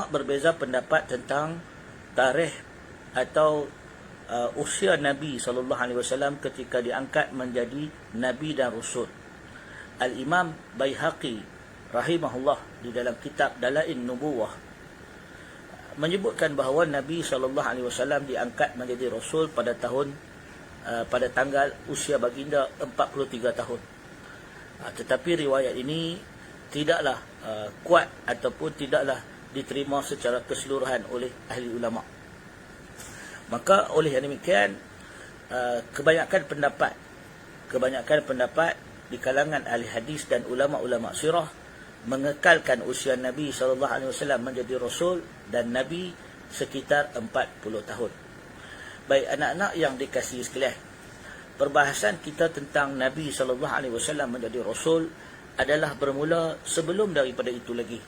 ulama berbeza pendapat tentang tarikh atau usia Nabi SAW ketika diangkat menjadi Nabi dan Rasul. Al-Imam Baihaqi rahimahullah di dalam kitab Dalail Nubuwah menyebutkan bahawa Nabi SAW diangkat menjadi Rasul pada tanggal usia baginda 43 tahun. Tetapi riwayat ini tidaklah kuat ataupun tidaklah diterima secara keseluruhan oleh ahli ulama. Maka oleh yang demikian, kebanyakan pendapat di kalangan ahli hadis dan ulama-ulama sirah mengekalkan usia Nabi SAW menjadi Rasul dan Nabi sekitar 40 tahun. Baik anak-anak yang dikasihi sekalian, perbahasan kita tentang Nabi SAW menjadi Rasul adalah bermula sebelum daripada itu lagi,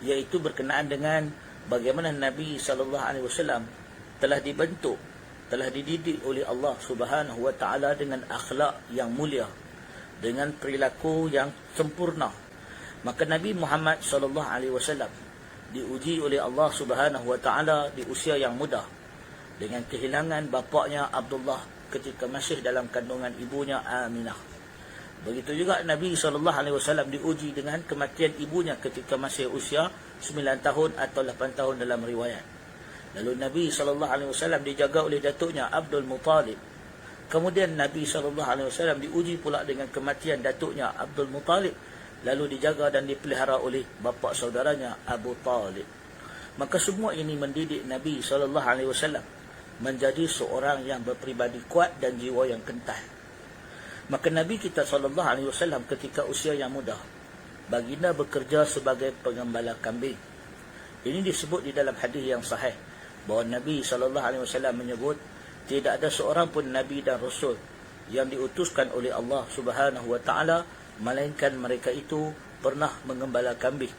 iaitu berkenaan dengan bagaimana Nabi SAW telah dibentuk, telah dididik oleh Allah Subhanahu wa taala dengan akhlak yang mulia, dengan perilaku yang sempurna. Maka Nabi Muhammad SAW diuji oleh Allah Subhanahu wa taala di usia yang muda dengan kehilangan bapaknya Abdullah ketika masih dalam kandungan ibunya Aminah. Begitu juga Nabi SAW diuji dengan kematian ibunya ketika masih usia 9 tahun atau 8 tahun dalam riwayat. Lalu Nabi SAW dijaga oleh datuknya Abdul Muttalib. Kemudian Nabi SAW diuji pula dengan kematian datuknya Abdul Muttalib, lalu dijaga dan dipelihara oleh bapa saudaranya Abu Talib. Maka semua ini mendidik Nabi SAW menjadi seorang yang berpribadi kuat dan jiwa yang kental. Maka Nabi kita SAW ketika usia yang muda, baginda bekerja sebagai pengembala kambing. Ini disebut di dalam hadis yang sahih bahawa Nabi SAW menyebut tidak ada seorang pun Nabi dan Rasul yang diutuskan oleh Allah Subhanahu wa taala melainkan mereka itu pernah mengembala kambing.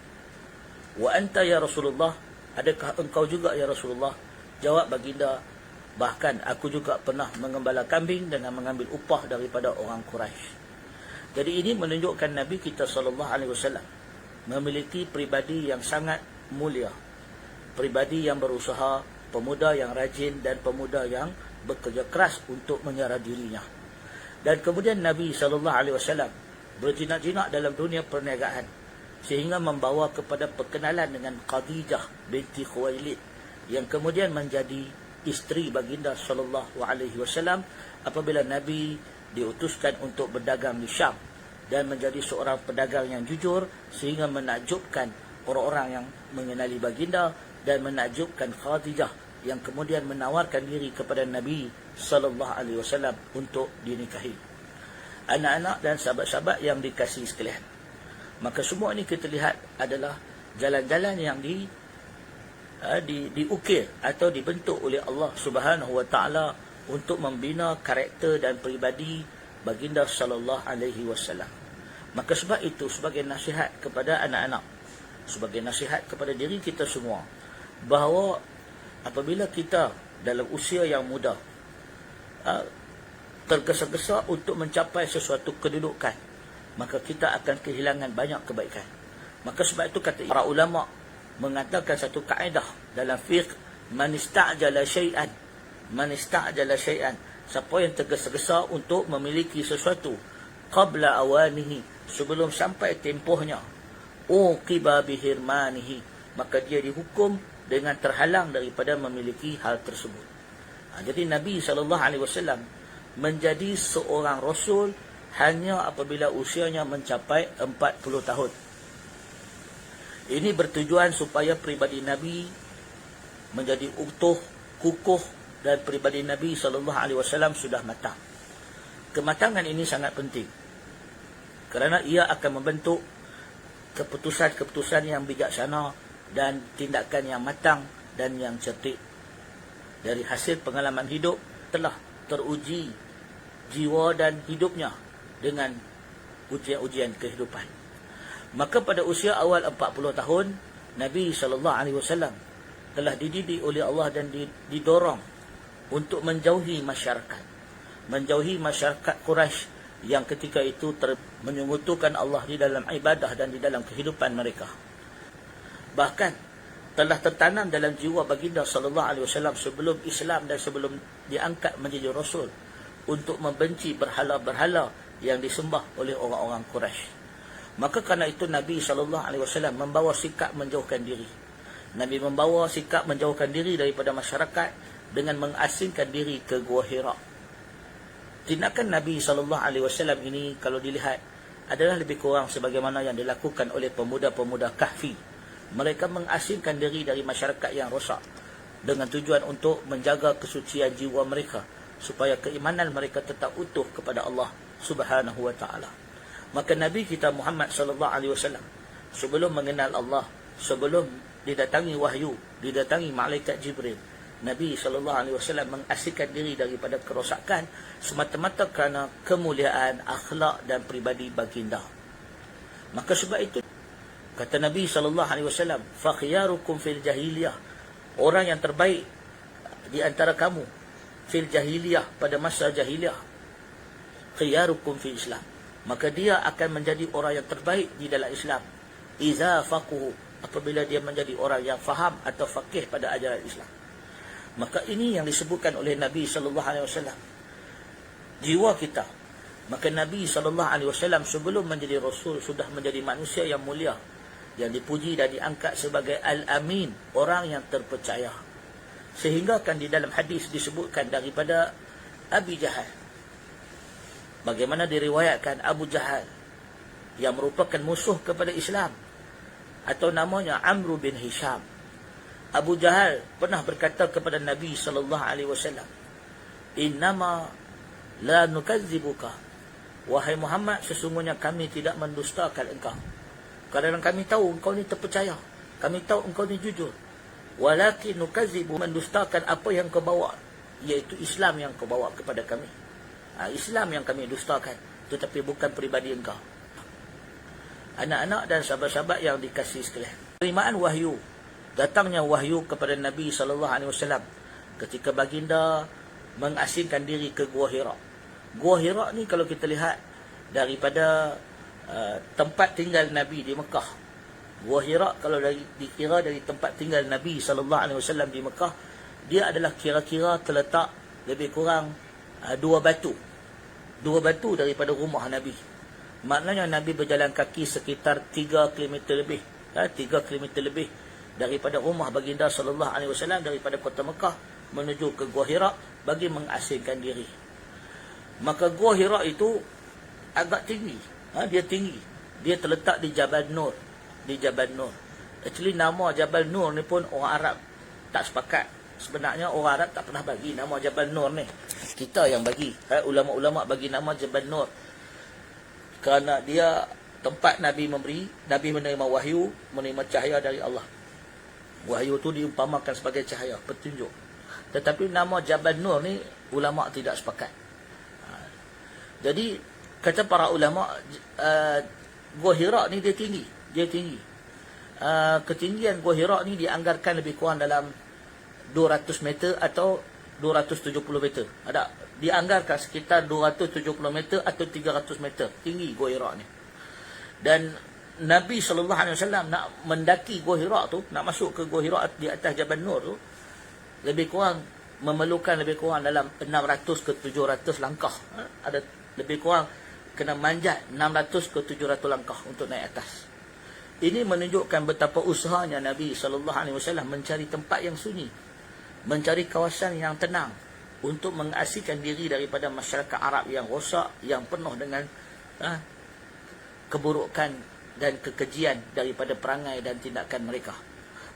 Wa anta ya Rasulullah, adakah engkau juga ya Rasulullah? Jawab baginda, bahkan aku juga pernah mengembala kambing dengan mengambil upah daripada orang Quraisy. Jadi ini menunjukkan Nabi kita SAW memiliki pribadi yang sangat mulia, pribadi yang berusaha, pemuda yang rajin dan pemuda yang bekerja keras untuk menyara dirinya. Dan kemudian Nabi SAW berjinak-jinak dalam dunia perniagaan sehingga membawa kepada perkenalan dengan Khadijah binti Khuwailid yang kemudian menjadi isteri baginda SAW apabila Nabi diutuskan untuk berdagang di Syam dan menjadi seorang pedagang yang jujur sehingga menakjubkan orang-orang yang mengenali baginda dan menakjubkan Khadijah yang kemudian menawarkan diri kepada Nabi SAW untuk dinikahi. Anak-anak dan sahabat-sahabat yang dikasihi sekalian, maka semua ini kita lihat adalah jalan-jalan yang diukir atau dibentuk oleh Allah Subhanahu wa taala untuk membina karakter dan pribadi baginda sallallahu alaihi wasallam. Maka sebab itu, sebagai nasihat kepada anak-anak, sebagai nasihat kepada diri kita semua, bahawa apabila kita dalam usia yang muda tergesa-gesa untuk mencapai sesuatu kedudukan, maka kita akan kehilangan banyak kebaikan. Maka sebab itu kata para ulama mengatakan satu kaedah dalam fiqh, man ista'jala syai'an, siapa yang tergesa-gesa untuk memiliki sesuatu qabla awanihi, sebelum sampai tempohnya, uqiba bihirmanihi, maka dia dihukum dengan terhalang daripada memiliki hal tersebut. Jadi Nabi SAW menjadi seorang Rasul hanya apabila usianya mencapai 40 tahun. Ini bertujuan supaya pribadi Nabi menjadi utuh, kukuh, dan pribadi Nabi SAW sudah matang. Kematangan ini sangat penting kerana ia akan membentuk keputusan-keputusan yang bijaksana dan tindakan yang matang dan yang cerdik. Dari hasil pengalaman hidup telah teruji jiwa dan hidupnya dengan ujian-ujian kehidupan. Maka pada usia awal 40 tahun, Nabi SAW telah dididik oleh Allah dan didorong untuk menjauhi masyarakat Quraisy yang ketika itu menyekutukan Allah di dalam ibadah dan di dalam kehidupan mereka. Bahkan telah tertanam dalam jiwa baginda sallallahu alaihi wasallam sebelum Islam dan sebelum diangkat menjadi rasul, untuk membenci berhala-berhala yang disembah oleh orang-orang Quraisy. Maka kerana itu Nabi sallallahu alaihi wasallam membawa sikap menjauhkan diri. Nabi membawa sikap menjauhkan diri daripada masyarakat dengan mengasingkan diri ke Gua Hira. Tindakan Nabi sallallahu alaihi wasallam ini kalau dilihat adalah lebih kurang sebagaimana yang dilakukan oleh pemuda-pemuda Kahfi. Mereka mengasingkan diri dari masyarakat yang rosak dengan tujuan untuk menjaga kesucian jiwa mereka supaya keimanan mereka tetap utuh kepada Allah Subhanahu wa taala. Maka Nabi kita Muhammad sallallahu alaihi wasallam sebelum mengenal Allah, sebelum didatangi wahyu, didatangi malaikat Jibril, Nabi sallallahu alaihi wasallam mengasingkan diri daripada kerosakan semata-mata kerana kemuliaan akhlak dan pribadi baginda. Maka sebab itu kata Nabi sallallahu alaihi wasallam, "Fa khiyarukum fil jahiliyah." Orang yang terbaik di antara kamu fil jahiliyah, pada masa jahiliyah, khiyarukum fil Islam. Maka dia akan menjadi orang yang terbaik di dalam Islam. Iza faquhu, apabila dia menjadi orang yang faham atau faqih pada ajaran Islam. Maka ini yang disebutkan oleh Nabi sallallahu alaihi wasallam. Jiwa kita. Maka Nabi sallallahu alaihi wasallam sebelum menjadi rasul sudah menjadi manusia yang mulia, yang dipuji dan diangkat sebagai Al-Amin, orang yang terpercaya. Sehingga kan di dalam hadis disebutkan daripada Abi Jahal. Bagaimana diriwayatkan Abu Jahal yang merupakan musuh kepada Islam, atau namanya Amr bin Hisham. Abu Jahal pernah berkata kepada Nabi sallallahu alaihi wasallam, "Innama la nukazzibuka." Wahai Muhammad, sesungguhnya kami tidak mendustakan engkau. Kerana kami tahu engkau ni terpercaya. Kami tahu engkau ni jujur. Walakin nukazibu, mendustakan apa yang kau bawa, iaitu Islam yang kau bawa kepada kami. Islam yang kami dustakan, tetapi bukan peribadi engkau. Anak-anak dan sahabat-sahabat yang dikasihi sekalian, penerimaan wahyu, datangnya wahyu kepada Nabi sallallahu alaihi wasallam ketika baginda mengasingkan diri ke Gua Hira. Gua Hira ni kalau kita lihat daripada tempat tinggal Nabi di Mekah. Gua Hira kalau dikira dari tempat tinggal Nabi sallallahu alaihi wasallam di Mekah, dia adalah kira-kira terletak lebih kurang dua batu daripada rumah Nabi. Maknanya Nabi berjalan kaki sekitar 3 km lebih, 3 km lebih daripada rumah baginda sallallahu alaihi wasallam, daripada kota Mekah menuju ke Gua Hira bagi mengasingkan diri. Maka Gua Hira itu agak tinggi. Dia tinggi. Dia terletak di Jabal Nur. Di Jabal Nur. Actually nama Jabal Nur ni pun orang Arab tak sepakat. Sebenarnya orang Arab tak pernah bagi nama Jabal Nur ni. Kita yang bagi. Ulama-ulama bagi nama Jabal Nur. Kerana dia tempat Nabi Nabi menerima wahyu, menerima cahaya dari Allah. Wahyu tu diumpamakan sebagai cahaya, petunjuk. Tetapi nama Jabal Nur ni ulama tidak sepakat. Jadi kata para ulama, Gua Hira ni dia tinggi. Ketinggian Gua Hira ni dianggarkan lebih kurang dalam 200 meter atau 270 meter. Dianggarkan sekitar 270 meter atau 300 meter tinggi Gua Hira ni. Dan Nabi sallallahu alaihi wasallam nak mendaki Gua Hira tu, nak masuk ke Gua Hira di atas Jabal Nur tu, lebih kurang memerlukan lebih kurang dalam 600 ke 700 langkah. Ada lebih kurang kena manjat 600 ke 700 langkah untuk naik atas. Ini menunjukkan betapa usahanya Nabi sallallahu alaihi wasallam mencari tempat yang sunyi, mencari kawasan yang tenang untuk mengasingkan diri daripada masyarakat Arab yang rosak, yang penuh dengan keburukan dan kekejian daripada perangai dan tindakan mereka.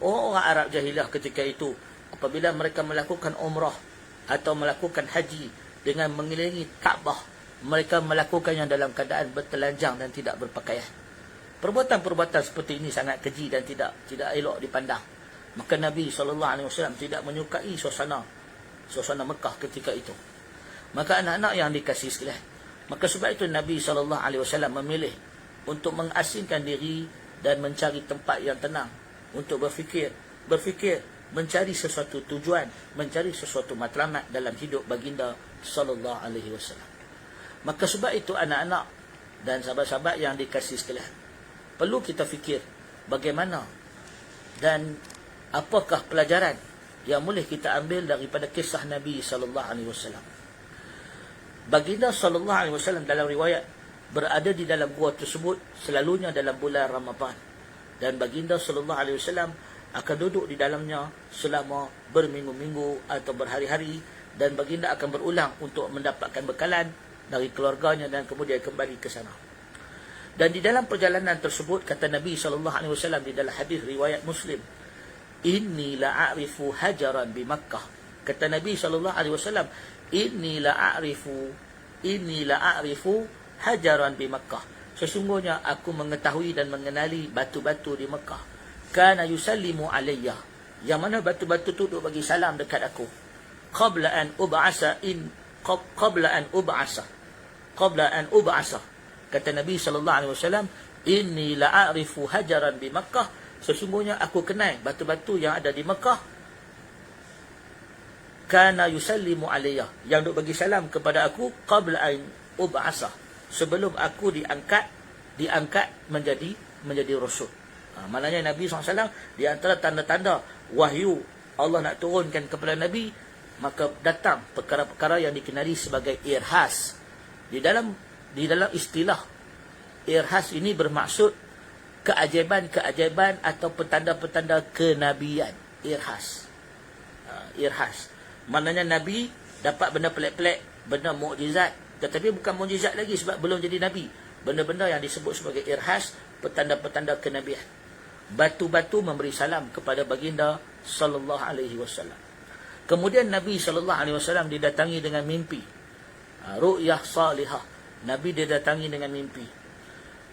Orang-orang Arab jahiliah ketika itu, apabila mereka melakukan umrah atau melakukan haji dengan mengelilingi Kaabah, mereka melakukannya dalam keadaan bertelanjang dan tidak berpakaian. Perbuatan-perbuatan seperti ini sangat keji dan tidak elok dipandang. Maka Nabi SAW tidak menyukai suasana Mekah ketika itu. Maka anak-anak yang dikasihi sekalian, maka sebab itu Nabi SAW memilih untuk mengasingkan diri dan mencari tempat yang tenang untuk berfikir, mencari sesuatu tujuan, mencari sesuatu matlamat dalam hidup baginda sallallahu alaihi wasallam. Maka sebab itu anak-anak dan sahabat-sahabat yang dikasihi sekalian, perlu kita fikir bagaimana dan apakah pelajaran yang boleh kita ambil daripada kisah Nabi sallallahu alaihi wasallam? Baginda sallallahu alaihi wasallam dalam riwayat berada di dalam gua tersebut selalunya dalam bulan Ramadan, dan baginda sallallahu alaihi wasallam akan duduk di dalamnya selama berminggu-minggu atau berhari-hari, dan baginda akan berulang untuk mendapatkan bekalan dari keluarganya dan kemudian kembali ke sana. Dan di dalam perjalanan tersebut kata Nabi sallallahu alaihi wasallam di dalam hadis riwayat Muslim, "Inni la'arifu hajaran bi Makkah." Kata Nabi sallallahu alaihi wasallam, Inni la'arifu hajaran bi Makkah. Sesungguhnya aku mengetahui dan mengenali batu-batu di Mekah. Kana yusallimu alayya. Yang mana batu-batu tu duk bagi salam dekat aku. Qabla an ub'asa. Kata Nabi sallallahu alaihi wasallam, Inni la'arifu hajaran bi Makkah. Sesungguhnya aku kenal batu-batu yang ada di Mekah. Kana yusallimu alayya, yang duk bagi salam kepada aku qabla an ub'asa, sebelum aku diangkat menjadi rasul. Maknanya Nabi SAW di antara tanda-tanda wahyu Allah nak turunkan kepada Nabi, maka datang perkara-perkara yang dikenali sebagai irhas. Di dalam istilah irhas ini bermaksud keajaiban-keajaiban atau petanda-petanda kenabian. Irhas. Maknanya Nabi dapat benda pelik-pelik, benda mukjizat, tetapi bukan mukjizat lagi sebab belum jadi Nabi. Benda-benda yang disebut sebagai irhas, petanda-petanda kenabian. Batu-batu memberi salam kepada baginda sallallahu alaihi wasallam. Kemudian Nabi sallallahu alaihi wasallam didatangi dengan mimpi. Ru'yah salihah. Nabi didatangi dengan mimpi.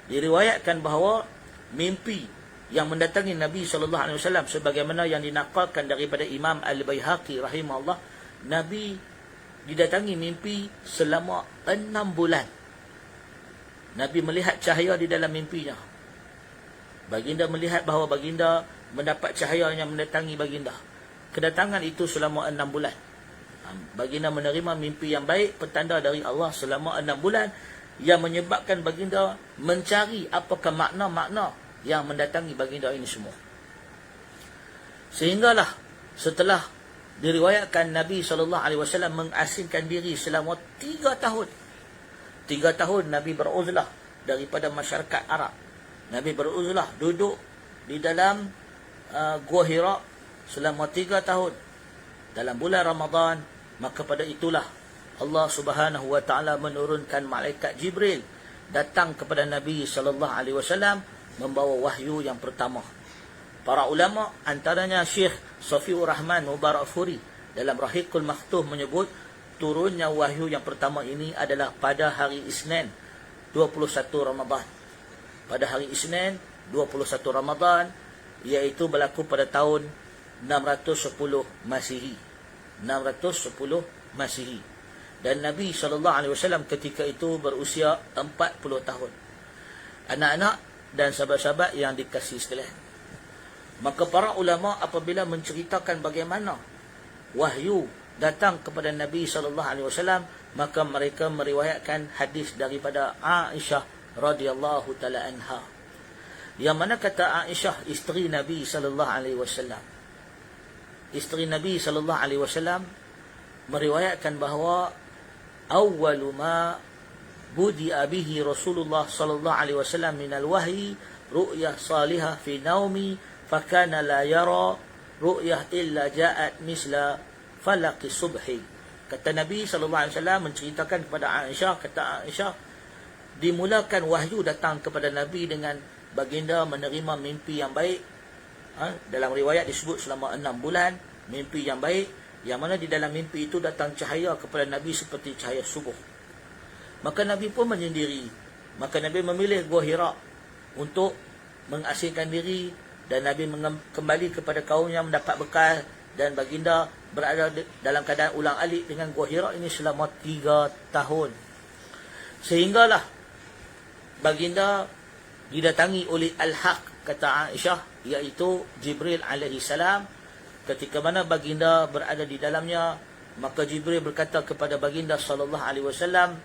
Diriwayatkan bahawa mimpi yang mendatangi Nabi sallallahu alaihi wasallam sebagaimana yang dinaqalkan daripada Imam Al-Baihaqi rahimahullah, Nabi didatangi mimpi selama 6 bulan. Nabi melihat cahaya di dalam mimpinya. Baginda melihat bahawa baginda mendapat cahaya yang mendatangi baginda. Kedatangan itu selama 6 bulan. Baginda menerima mimpi yang baik, petanda dari Allah selama 6 bulan, yang menyebabkan baginda mencari apakah makna-makna yang mendatangi baginda ini semua. Sehinggalah setelah diriwayatkan Nabi SAW mengasingkan diri selama 3 tahun. 3 tahun Nabi beruzlah daripada masyarakat Arab. Nabi beruzlah duduk di dalam Gua Hira selama 3 tahun dalam bulan Ramadan. Maka pada itulah Allah Subhanahu wa taala menurunkan malaikat Jibril datang kepada Nabi SAW membawa wahyu yang pertama. Para ulama antaranya Syekh Safiur Rahman Mubarakfuri dalam Rahiqul Makhtum menyebut turunnya wahyu yang pertama ini adalah pada hari Isnin 21 Ramadan. Pada hari Isnin 21 Ramadan, iaitu berlaku pada tahun 610 Masihi. 610 Masihi. Dan Nabi SAW ketika itu berusia 40 tahun. Anak-anak dan sahabat-sahabat yang dikasihi sekalian, maka para ulama apabila menceritakan bagaimana wahyu datang kepada Nabi SAW, maka mereka meriwayatkan hadis daripada Aisyah radhiyallahu taala anha, yang mana kata Aisyah, isteri Nabi SAW, isteri Nabi SAW meriwayatkan bahawa awwalu ma budi'a bihi Rasulullah sallallahu alaihi wasallam min al-wahyi ru'yah salihah fi naumi fakana la yara ru'yah illa ja'at misla falaqi subhi. Kata Nabi sallallahu alaihi wasallam menceritakan kepada Aisyah, kata Aisyah, dimulakan wahyu datang kepada Nabi dengan baginda menerima mimpi yang baik. Dalam riwayat disebut selama 6 bulan mimpi yang baik, yang mana di dalam mimpi itu datang cahaya kepada Nabi seperti cahaya subuh. Maka Nabi pun menyendiri. Maka Nabi memilih Gua Hira untuk mengasingkan diri, dan Nabi kembali kepada kaumnya mendapat bekal, dan baginda berada dalam keadaan ulang-alik dengan Gua Hira ini selama 3 tahun. Sehinggalah baginda didatangi oleh Al-Haq, kata Aisyah, iaitu Jibril alaihi salam. Ketika mana baginda berada di dalamnya, maka Jibril berkata kepada baginda sallallahu alaihi wasallam,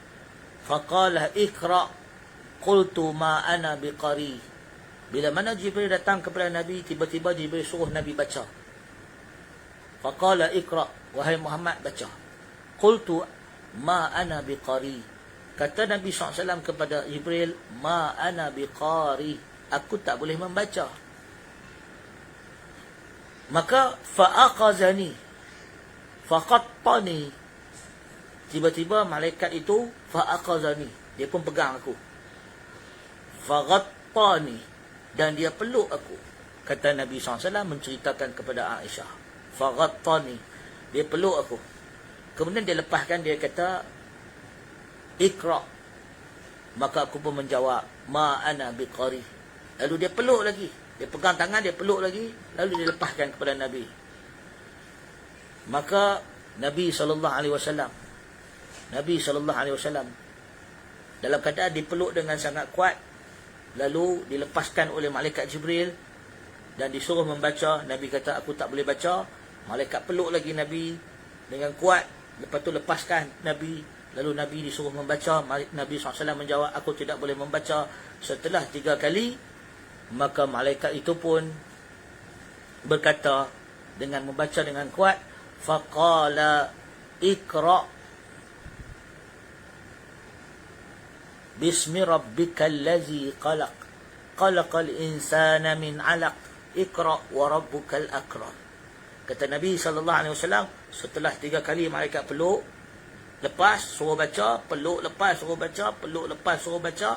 faqala iqra, qultu ma ana biqari. Bila mana Jibril datang kepada Nabi, tiba-tiba Jibril suruh Nabi baca. Faqala iqra, wahai Muhammad baca. Qultu ma ana biqari. Kata Nabi SAW kepada Jibril, ma ana biqari, aku tak boleh membaca. Maka fa'aqazani faqattani, tiba-tiba malaikat itu fa'aqazani, dia pun pegang aku. Faghattani, dan dia peluk aku. Kata Nabi SAW menceritakan kepada Aisyah, faghattani, dia peluk aku. Kemudian dia lepaskan, dia kata Iqra. Maka aku pun menjawab, ma ana biqari. Lalu dia peluk lagi, dia pegang tangan, dia peluk lagi, lalu dia lepaskan kepada Nabi. Maka Nabi SAW dalam keadaan dipeluk dengan sangat kuat, lalu dilepaskan oleh malaikat Jibril dan disuruh membaca. Nabi kata, aku tak boleh baca. Malaikat peluk lagi Nabi dengan kuat, lepas tu lepaskan Nabi. Lalu Nabi disuruh membaca. Nabi SAW menjawab, aku tidak boleh membaca. Setelah 3 kali, maka malaikat itu pun berkata dengan membaca dengan kuat, faqala iqra bismi rabbikal ladzi khalaq khalaqal insana min 'alaq iqra wa rabbukal akram. Kata Nabi SAW, setelah 3 kali malaikat peluk, lepas suruh baca, peluk lepas suruh baca, peluk lepas suruh baca,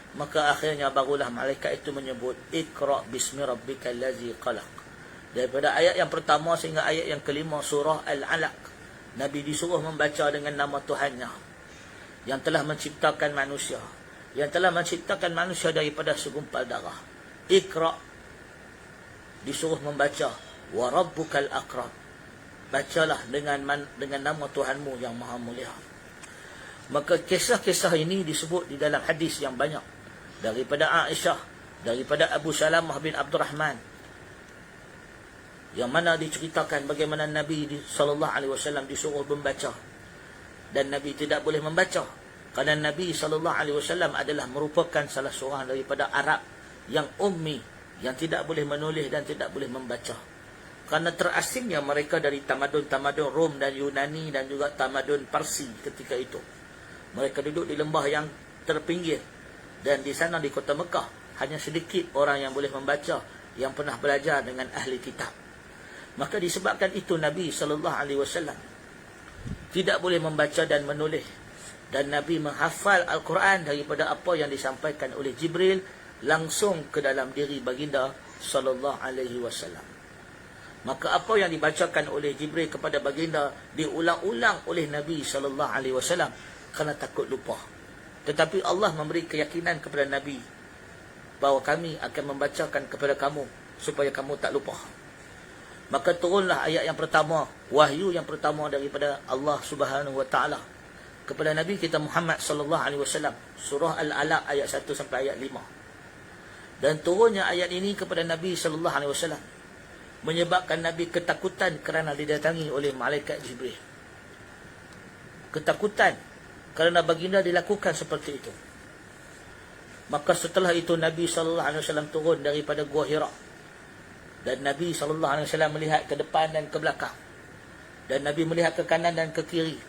maka akhirnya barulah malaikat itu menyebut Iqra bismi rabbikal ladzi khalaq. Daripada ayat yang pertama sehingga ayat yang kelima surah Al-Alaq, Nabi disuruh membaca dengan nama Tuhannya yang telah menciptakan manusia, yang telah menciptakan manusia daripada segumpal darah. Iqra, disuruh membaca, wa rabbukal akram, bacalah dengan nama Tuhanmu yang maha mulia. Maka kisah-kisah ini disebut di dalam hadis yang banyak, daripada Aisyah, daripada Abu Salamah bin Abdurrahman, yang mana diceritakan bagaimana Nabi SAW disuruh membaca dan Nabi tidak boleh membaca, kerana Nabi SAW adalah merupakan salah seorang daripada Arab yang ummi, yang tidak boleh menulis dan tidak boleh membaca. Kerana terasingnya mereka dari tamadun-tamadun Rom dan Yunani dan juga tamadun Parsi ketika itu. Mereka duduk di lembah yang terpinggir, dan di sana di kota Mekah hanya sedikit orang yang boleh membaca, yang pernah belajar dengan ahli kitab. Maka disebabkan itu Nabi SAW tidak boleh membaca dan menulis, dan Nabi menghafal Al-Quran daripada apa yang disampaikan oleh Jibril langsung ke dalam diri baginda SAW. Maka apa yang dibacakan oleh Jibril kepada baginda diulang-ulang oleh Nabi SAW kerana takut lupa. Tetapi Allah memberi keyakinan kepada Nabi bahawa kami akan membacakan kepada kamu supaya kamu tak lupa. Maka turunlah ayat yang pertama, wahyu yang pertama daripada Allah Subhanahu Wa Taala kepada Nabi kita Muhammad SAW, surah Al-Alaq ayat 1 sampai ayat 5. Dan turunnya ayat ini kepada Nabi SAW menyebabkan Nabi ketakutan kerana didatangi oleh malaikat Jibril. Ketakutan kerana baginda dilakukan seperti itu. Maka setelah itu Nabi SAW turun daripada Gua Hira, dan Nabi SAW melihat ke depan dan ke belakang, dan Nabi melihat ke kanan dan ke kiri.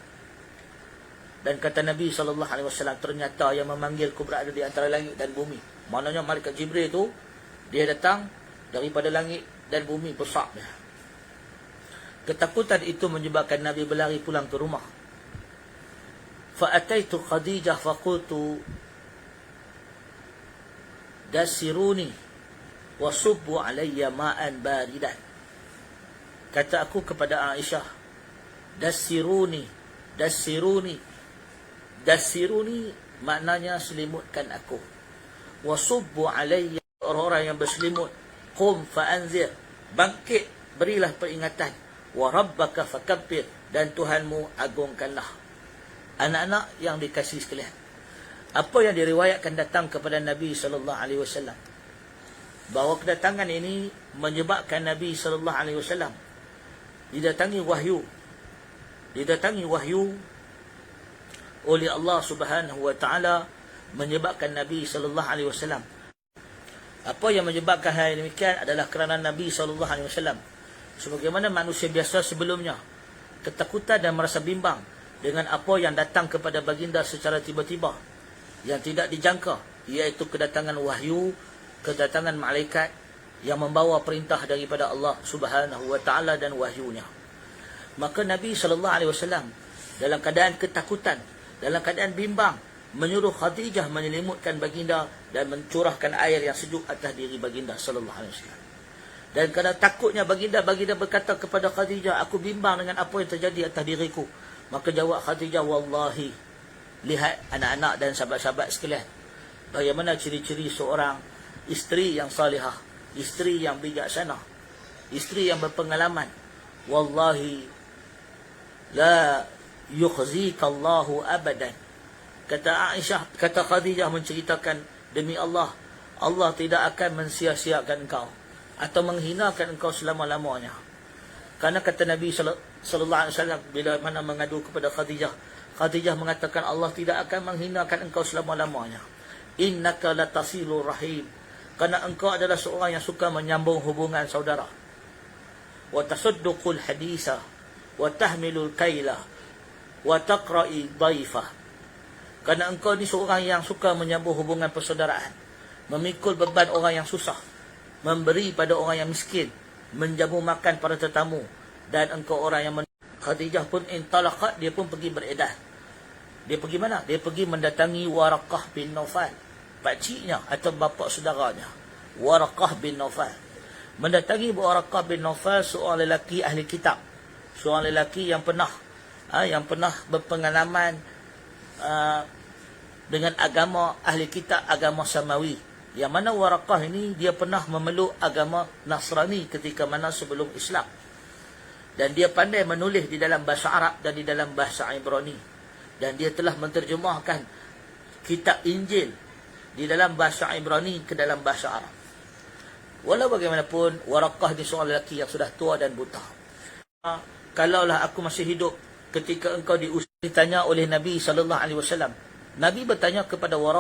Dan kata Nabi SAW, ternyata yang memanggilku berada di antara langit dan bumi. Maknanya malaikat Jibril itu, dia datang daripada langit dan bumi besar dia. Ketakutan itu menyebabkan Nabi berlari pulang ke rumah. Fa'ataitu Khadijah faqultu dasiruni wasubbu alayya ma'an baridan. Kata aku kepada Aisyah, dasiruni maknanya selimutkan aku. Wasubbu alayya, orang-orang yang berselimut. Qum fa'anzir, bangkit, berilah peringatan. Wa rabbaka fakabbir, dan Tuhanmu agungkanlah. Anak-anak yang dikasihi sekalian, apa yang diriwayatkan datang kepada Nabi SAW, bahawa kedatangan ini menyebabkan Nabi SAW didatangi wahyu oleh Allah Subhanahu Wa Taala, menyebabkan Nabi SAW. Apa yang menyebabkan hal demikian adalah kerana Nabi SAW sebagaimana manusia biasa sebelumnya, ketakutan dan merasa bimbang dengan apa yang datang kepada baginda secara tiba-tiba, yang tidak dijangka, iaitu kedatangan wahyu, kedatangan malaikat yang membawa perintah daripada Allah Subhanahu wa taala dan wahyunya. Maka Nabi sallallahu alaihi wasallam dalam keadaan ketakutan, dalam keadaan bimbang, menyuruh Khadijah menyelimutkan baginda dan mencurahkan air yang sejuk atas diri baginda sallallahu alaihi wasallam. Dan kerana takutnya baginda berkata kepada Khadijah, aku bimbang dengan apa yang terjadi atas diriku. Maka jawab Khadijah, wallahi, lihat anak-anak dan sahabat-sahabat sekalian, bagaimana ciri-ciri seorang isteri yang salihah, isteri yang bijaksana, isteri yang berpengalaman. Wallahi la yukhzika Allahu abadan. Kata Aisyah, kata Khadijah menceritakan, demi Allah, Allah tidak akan mensia-siakan engkau atau menghinakan engkau selama-lamanya. Karena kata Nabi sallallahu alaihi wasallam bila mana mengadu kepada Khadijah, Khadijah mengatakan Allah tidak akan menghinakan engkau selama-lamanya. Innaka latasilu rahim. Karena engkau adalah seorang yang suka menyambung hubungan saudara. Wa tasadduqul haditha wa tahmilul kaila wa taqra'i dhaifah. Karena engkau ni seorang yang suka menyambung hubungan persaudaraan, memikul beban orang yang susah, memberi pada orang yang miskin, menjamu makan para tetamu, dan engkau orang yang Khadijah pun intalaqat, dia pun pergi beredah. Dia pergi mana? Dia pergi mendatangi Waraqah bin Naufal, pakciknya atau bapa saudaranya, Waraqah bin Naufal. Mendatangi Waraqah bin Naufal, seorang lelaki ahli kitab, seorang lelaki yang pernah berpengalaman dengan agama ahli kitab, agama Samawi. Yang mana Waraqah ini dia pernah memeluk agama Nasrani ketika mana sebelum Islam. Dan dia pandai menulis di dalam bahasa Arab dan di dalam bahasa Ibrani. Dan dia telah menterjemahkan kitab Injil di dalam bahasa Ibrani ke dalam bahasa Arab. Walau bagaimanapun, Waraqah ni seorang lelaki yang sudah tua dan buta. Kalaulah aku masih hidup ketika engkau ditanya oleh Nabi sallallahu alaihi wasallam, Nabi bertanya kepada Waraqah,